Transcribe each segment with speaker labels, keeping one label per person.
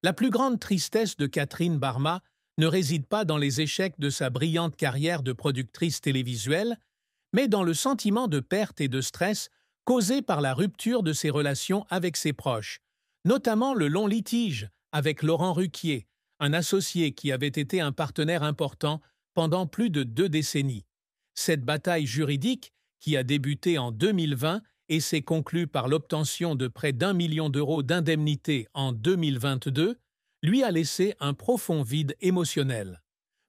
Speaker 1: La plus grande tristesse de Catherine Barma ne réside pas dans les échecs de sa brillante carrière de productrice télévisuelle, mais dans le sentiment de perte et de stress causé par la rupture de ses relations avec ses proches, notamment le long litige avec Laurent Ruquier, un associé qui avait été un partenaire important pendant plus de 2 décennies. Cette bataille juridique, qui a débuté en 2020 et s'est conclue par l'obtention de près d'1 million d'euros d'indemnité en 2022, lui a laissé un profond vide émotionnel.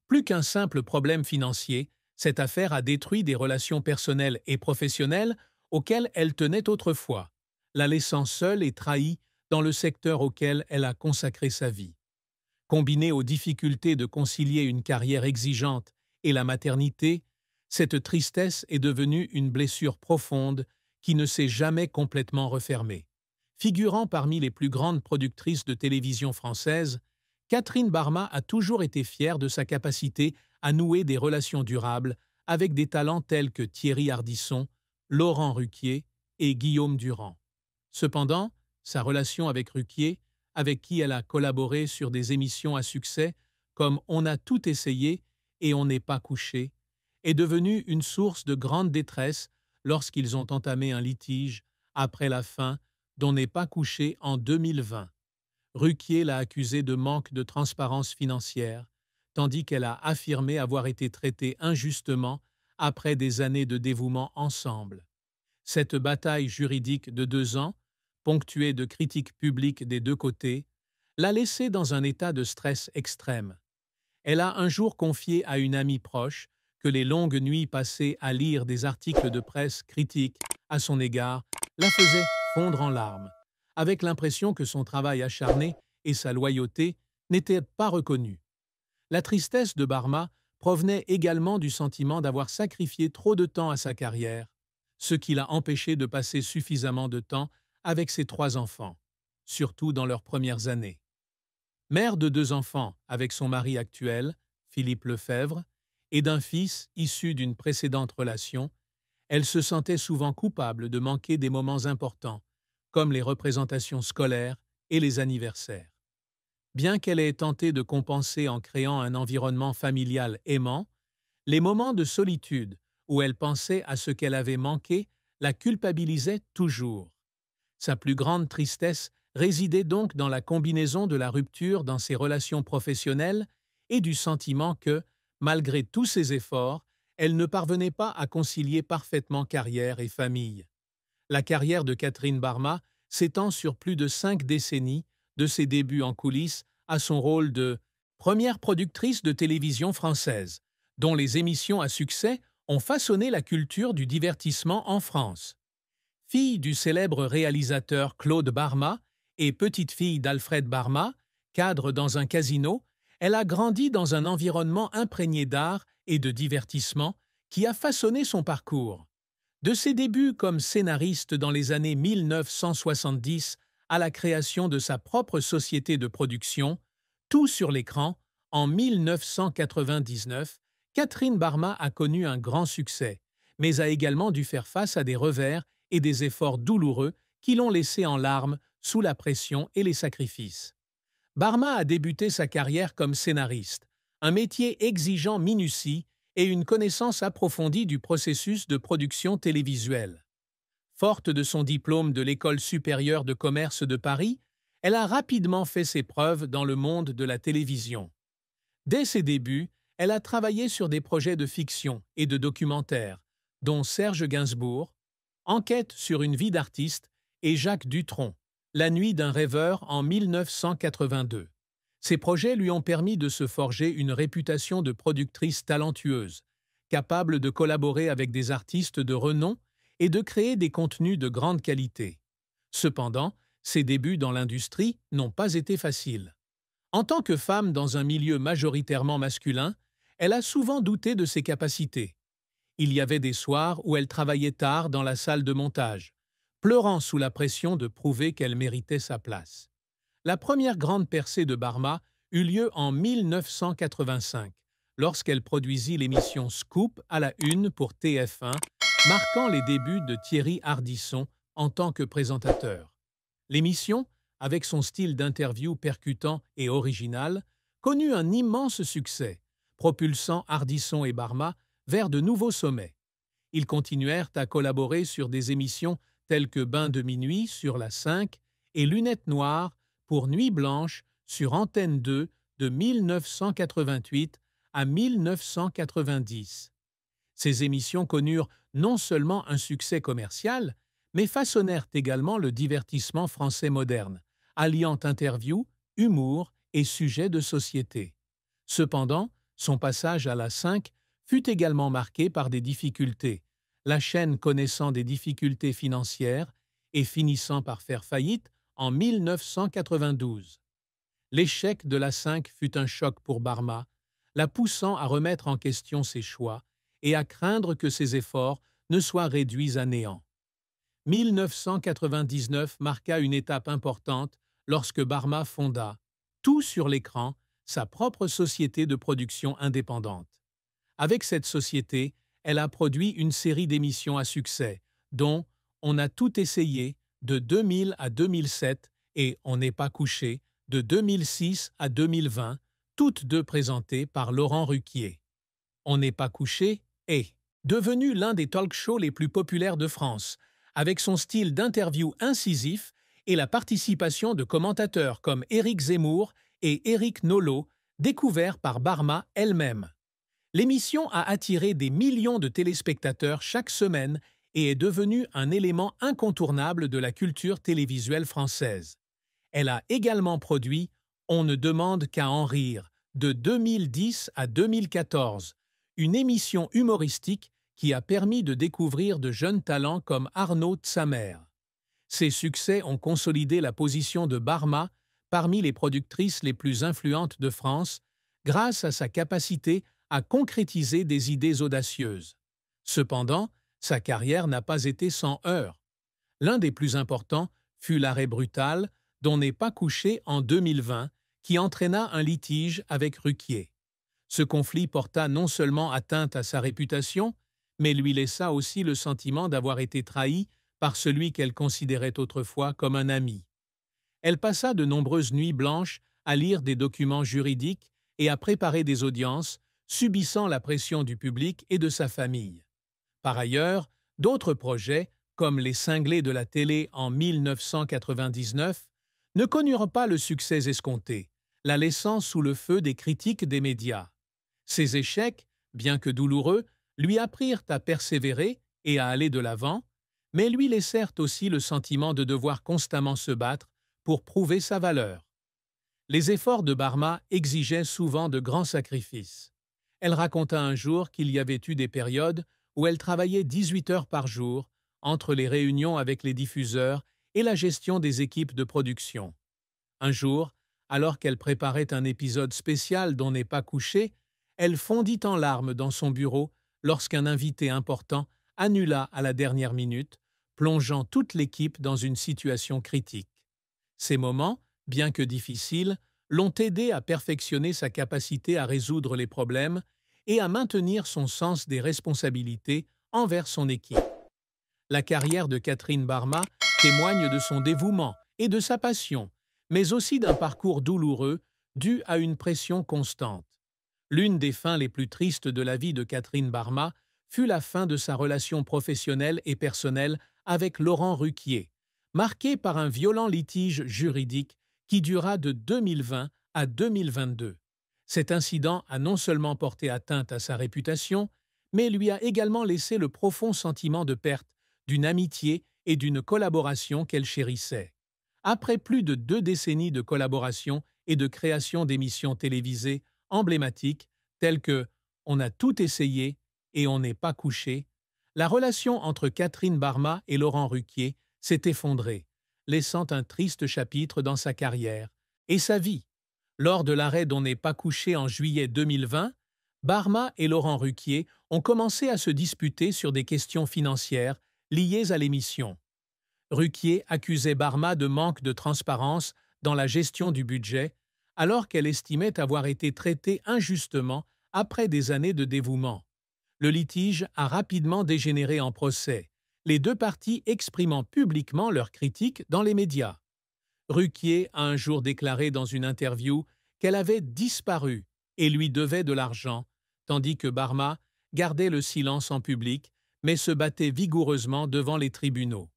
Speaker 1: Plus qu'un simple problème financier, cette affaire a détruit des relations personnelles et professionnelles auxquelles elle tenait autrefois, la laissant seule et trahie dans le secteur auquel elle a consacré sa vie. Combinée aux difficultés de concilier une carrière exigeante et la maternité, cette tristesse est devenue une blessure profonde qui ne s'est jamais complètement refermée. Figurant parmi les plus grandes productrices de télévision françaises, Catherine Barma a toujours été fière de sa capacité à nouer des relations durables avec des talents tels que Thierry Ardisson, Laurent Ruquier et Guillaume Durand. Cependant, sa relation avec Ruquier, avec qui elle a collaboré sur des émissions à succès comme On a tout essayé et On n'est pas couché, est devenue une source de grande détresse lorsqu'ils ont entamé un litige après la fin d'On n'est pas couché en 2020. Ruquier l'a accusée de manque de transparence financière, tandis qu'elle a affirmé avoir été traitée injustement après des années de dévouement ensemble. Cette bataille juridique de 2 ans, ponctuée de critiques publiques des deux côtés, l'a laissée dans un état de stress extrême. Elle a un jour confié à une amie proche que les longues nuits passées à lire des articles de presse critiques à son égard la faisaient fondre en larmes, avec l'impression que son travail acharné et sa loyauté n'étaient pas reconnus. La tristesse de Barma provenait également du sentiment d'avoir sacrifié trop de temps à sa carrière, ce qui l'a empêché de passer suffisamment de temps avec ses 3 enfants, surtout dans leurs premières années. Mère de 2 enfants avec son mari actuel, Philippe Lefebvre, et d'un fils issu d'une précédente relation, elle se sentait souvent coupable de manquer des moments importants, comme les représentations scolaires et les anniversaires. Bien qu'elle ait tenté de compenser en créant un environnement familial aimant, les moments de solitude où elle pensait à ce qu'elle avait manqué la culpabilisaient toujours. Sa plus grande tristesse résidait donc dans la combinaison de la rupture dans ses relations professionnelles et du sentiment que, malgré tous ses efforts, elle ne parvenait pas à concilier parfaitement carrière et famille. La carrière de Catherine Barma s'étend sur plus de 5 décennies, de ses débuts en coulisses à son rôle de première productrice de télévision française, dont les émissions à succès ont façonné la culture du divertissement en France. Fille du célèbre réalisateur Claude Barma et petite-fille d'Alfred Barma, cadre dans un casino, elle a grandi dans un environnement imprégné d'art et de divertissement qui a façonné son parcours. De ses débuts comme scénariste dans les années 1970 à la création de sa propre société de production, tout sur l'écran, en 1999, Catherine Barma a connu un grand succès, mais a également dû faire face à des revers et des efforts douloureux qui l'ont laissée en larmes sous la pression et les sacrifices. Barma a débuté sa carrière comme scénariste, un métier exigeant minutie et une connaissance approfondie du processus de production télévisuelle. Forte de son diplôme de l'École supérieure de commerce de Paris, elle a rapidement fait ses preuves dans le monde de la télévision. Dès ses débuts, elle a travaillé sur des projets de fiction et de documentaires, dont Serge Gainsbourg, Enquête sur une vie d'artiste et Jacques Dutronc, La nuit d'un rêveur en 1982. Ces projets lui ont permis de se forger une réputation de productrice talentueuse, capable de collaborer avec des artistes de renom et de créer des contenus de grande qualité. Cependant, ses débuts dans l'industrie n'ont pas été faciles. En tant que femme dans un milieu majoritairement masculin, elle a souvent douté de ses capacités. Il y avait des soirs où elle travaillait tard dans la salle de montage, pleurant sous la pression de prouver qu'elle méritait sa place. La première grande percée de Barma eut lieu en 1985, lorsqu'elle produisit l'émission Scoop à la une pour TF1, marquant les débuts de Thierry Ardisson en tant que présentateur. L'émission, avec son style d'interview percutant et original, connut un immense succès, propulsant Ardisson et Barma vers de nouveaux sommets. Ils continuèrent à collaborer sur des émissions telles que Bain de minuit sur la 5 et Lunettes noires pour Nuit blanche sur Antenne 2 de 1988 à 1990. Ces émissions connurent non seulement un succès commercial, mais façonnèrent également le divertissement français moderne, alliant interviews, humour et sujets de société. Cependant, son passage à la 5 fut également marqué par des difficultés, la chaîne connaissant des difficultés financières et finissant par faire faillite en 1992. L'échec de la 5 fut un choc pour Barma, la poussant à remettre en question ses choix et à craindre que ses efforts ne soient réduits à néant. 1999 marqua une étape importante lorsque Barma fonda, tout sur l'écran, sa propre société de production indépendante. Avec cette société, elle a produit une série d'émissions à succès, dont On a tout essayé de 2000 à 2007 et On n'est pas couché de 2006 à 2020, toutes deux présentées par Laurent Ruquier. On n'est pas couché est devenu l'un des talk-shows les plus populaires de France, avec son style d'interview incisif et la participation de commentateurs comme Éric Zemmour et Éric Nolot, découverts par Barma elle-même. L'émission a attiré des millions de téléspectateurs chaque semaine et est devenue un élément incontournable de la culture télévisuelle française. Elle a également produit On ne demande qu'à en rire de 2010 à 2014, une émission humoristique qui a permis de découvrir de jeunes talents comme Arnaud Tsamer. Ses succès ont consolidé la position de Barma parmi les productrices les plus influentes de France grâce à sa capacité à concrétiser des idées audacieuses. Cependant, sa carrière n'a pas été sans heurts. L'un des plus importants fut l'arrêt brutal d'On n'est pas couché en 2020, qui entraîna un litige avec Ruquier. Ce conflit porta non seulement atteinte à sa réputation, mais lui laissa aussi le sentiment d'avoir été trahi par celui qu'elle considérait autrefois comme un ami. Elle passa de nombreuses nuits blanches à lire des documents juridiques et à préparer des audiences, subissant la pression du public et de sa famille. Par ailleurs, d'autres projets, comme Les Cinglés de la télé en 1999, ne connurent pas le succès escompté, la laissant sous le feu des critiques des médias. Ces échecs, bien que douloureux, lui apprirent à persévérer et à aller de l'avant, mais lui laissèrent aussi le sentiment de devoir constamment se battre pour prouver sa valeur. Les efforts de Barma exigeaient souvent de grands sacrifices. Elle raconta un jour qu'il y avait eu des périodes où elle travaillait 18 heures par jour, entre les réunions avec les diffuseurs et la gestion des équipes de production. Un jour, alors qu'elle préparait un épisode spécial d'On n'est pas couché, elle fondit en larmes dans son bureau lorsqu'un invité important annula à la dernière minute, plongeant toute l'équipe dans une situation critique. Ces moments, bien que difficiles, l'ont aidée à perfectionner sa capacité à résoudre les problèmes et à maintenir son sens des responsabilités envers son équipe. La carrière de Catherine Barma témoigne de son dévouement et de sa passion, mais aussi d'un parcours douloureux dû à une pression constante. L'une des fins les plus tristes de la vie de Catherine Barma fut la fin de sa relation professionnelle et personnelle avec Laurent Ruquier, marquée par un violent litige juridique qui dura de 2020 à 2022. Cet incident a non seulement porté atteinte à sa réputation, mais lui a également laissé le profond sentiment de perte d'une amitié et d'une collaboration qu'elle chérissait. Après plus de 2 décennies de collaboration et de création d'émissions télévisées emblématiques telles que On a tout essayé et On n'est pas couché, la relation entre Catherine Barma et Laurent Ruquier s'est effondrée, laissant un triste chapitre dans sa carrière et sa vie. Lors de l'arrêt d'On n'est pas couché en juillet 2020, Barma et Laurent Ruquier ont commencé à se disputer sur des questions financières liées à l'émission. Ruquier accusait Barma de manque de transparence dans la gestion du budget, alors qu'elle estimait avoir été traitée injustement après des années de dévouement. Le litige a rapidement dégénéré en procès, les deux parties exprimant publiquement leurs critiques dans les médias. Ruquier a un jour déclaré dans une interview qu'elle avait disparu et lui devait de l'argent, tandis que Barma gardait le silence en public, mais se battait vigoureusement devant les tribunaux.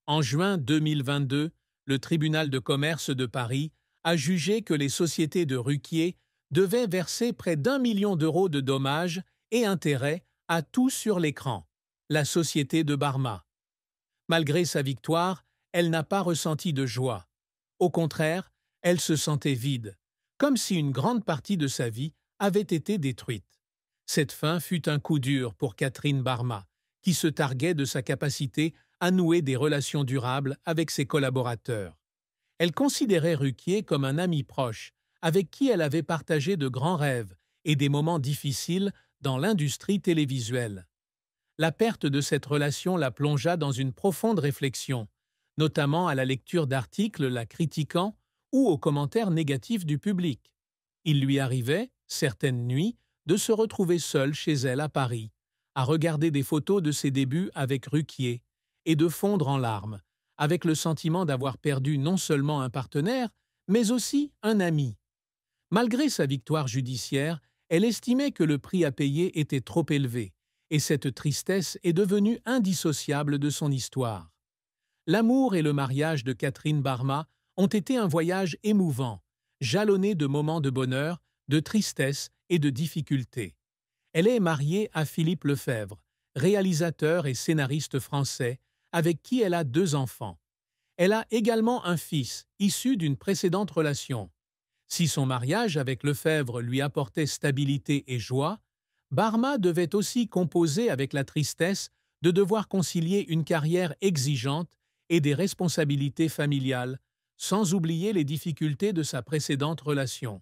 Speaker 1: En juin 2022, le tribunal de commerce de Paris a jugé que les sociétés de Ruquier devaient verser près d'1 million d'euros de dommages et intérêts à Tout sur l'écran, la société de Barma. Malgré sa victoire, elle n'a pas ressenti de joie. Au contraire, elle se sentait vide, comme si une grande partie de sa vie avait été détruite. Cette fin fut un coup dur pour Catherine Barma, qui se targuait de sa capacité à nouer des relations durables avec ses collaborateurs. Elle considérait Ruquier comme un ami proche, avec qui elle avait partagé de grands rêves et des moments difficiles dans l'industrie télévisuelle. La perte de cette relation la plongea dans une profonde réflexion, notamment à la lecture d'articles la critiquant ou aux commentaires négatifs du public. Il lui arrivait, certaines nuits, de se retrouver seule chez elle à Paris, à regarder des photos de ses débuts avec Ruquier et de fondre en larmes, avec le sentiment d'avoir perdu non seulement un partenaire, mais aussi un ami. Malgré sa victoire judiciaire, elle estimait que le prix à payer était trop élevé, et cette tristesse est devenue indissociable de son histoire. L'amour et le mariage de Catherine Barma ont été un voyage émouvant, jalonné de moments de bonheur, de tristesse et de difficultés. Elle est mariée à Philippe Lefebvre, réalisateur et scénariste français, avec qui elle a 2 enfants. Elle a également un fils, issu d'une précédente relation. Si son mariage avec Lefebvre lui apportait stabilité et joie, Barma devait aussi composer avec la tristesse de devoir concilier une carrière exigeante et des responsabilités familiales, sans oublier les difficultés de sa précédente relation.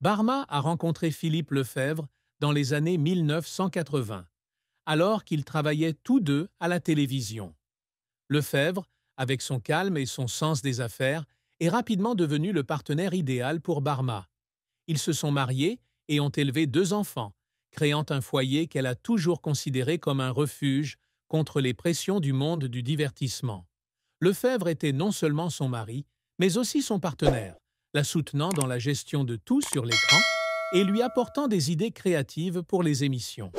Speaker 1: Barma a rencontré Philippe Lefebvre dans les années 1980, alors qu'ils travaillaient tous deux à la télévision. Lefebvre, avec son calme et son sens des affaires, est rapidement devenu le partenaire idéal pour Barma. Ils se sont mariés et ont élevé 2 enfants, créant un foyer qu'elle a toujours considéré comme un refuge contre les pressions du monde du divertissement. Lefebvre était non seulement son mari, mais aussi son partenaire, la soutenant dans la gestion de Tout sur l'écran et lui apportant des idées créatives pour les émissions.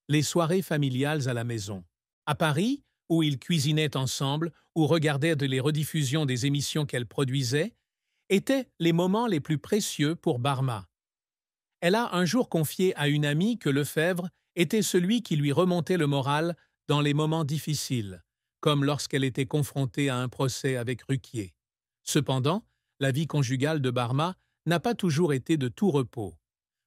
Speaker 1: Les soirées familiales à la maison. À Paris, où ils cuisinaient ensemble ou regardaient les rediffusions des émissions qu'elle produisait, étaient les moments les plus précieux pour Barma. Elle a un jour confié à une amie que Lefebvre était celui qui lui remontait le moral dans les moments difficiles, comme lorsqu'elle était confrontée à un procès avec Ruquier. Cependant, la vie conjugale de Barma n'a pas toujours été de tout repos.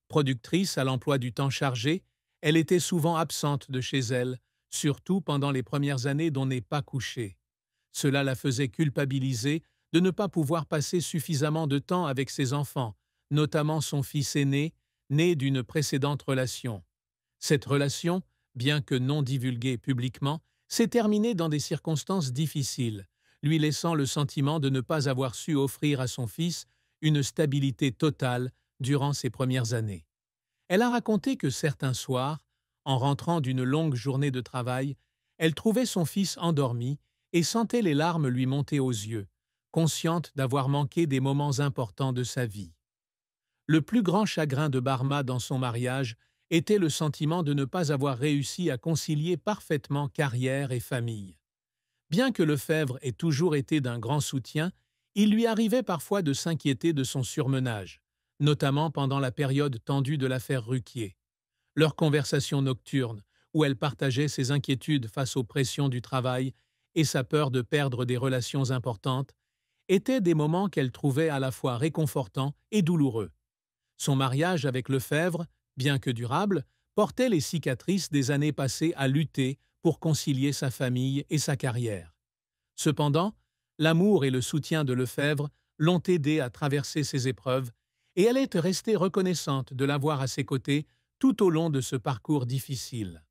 Speaker 1: Productrice à l'emploi du temps chargé, elle était souvent absente de chez elle, surtout pendant les premières années dont n'est pas couchée. Cela la faisait culpabiliser de ne pas pouvoir passer suffisamment de temps avec ses enfants, notamment son fils aîné, né d'une précédente relation. Cette relation, bien que non divulguée publiquement, s'est terminée dans des circonstances difficiles, lui laissant le sentiment de ne pas avoir su offrir à son fils une stabilité totale durant ses premières années. Elle a raconté que certains soirs, en rentrant d'une longue journée de travail, elle trouvait son fils endormi et sentait les larmes lui monter aux yeux, consciente d'avoir manqué des moments importants de sa vie. Le plus grand chagrin de Barma dans son mariage était le sentiment de ne pas avoir réussi à concilier parfaitement carrière et famille. Bien que Lefebvre ait toujours été d'un grand soutien, il lui arrivait parfois de s'inquiéter de son surmenage, notamment pendant la période tendue de l'affaire Ruquier. Leurs conversations nocturnes, où elle partageait ses inquiétudes face aux pressions du travail et sa peur de perdre des relations importantes, étaient des moments qu'elle trouvait à la fois réconfortants et douloureux. Son mariage avec Lefebvre, bien que durable, portait les cicatrices des années passées à lutter pour concilier sa famille et sa carrière. Cependant, l'amour et le soutien de Lefebvre l'ont aidée à traverser ces épreuves et elle est restée reconnaissante de l'avoir à ses côtés tout au long de ce parcours difficile.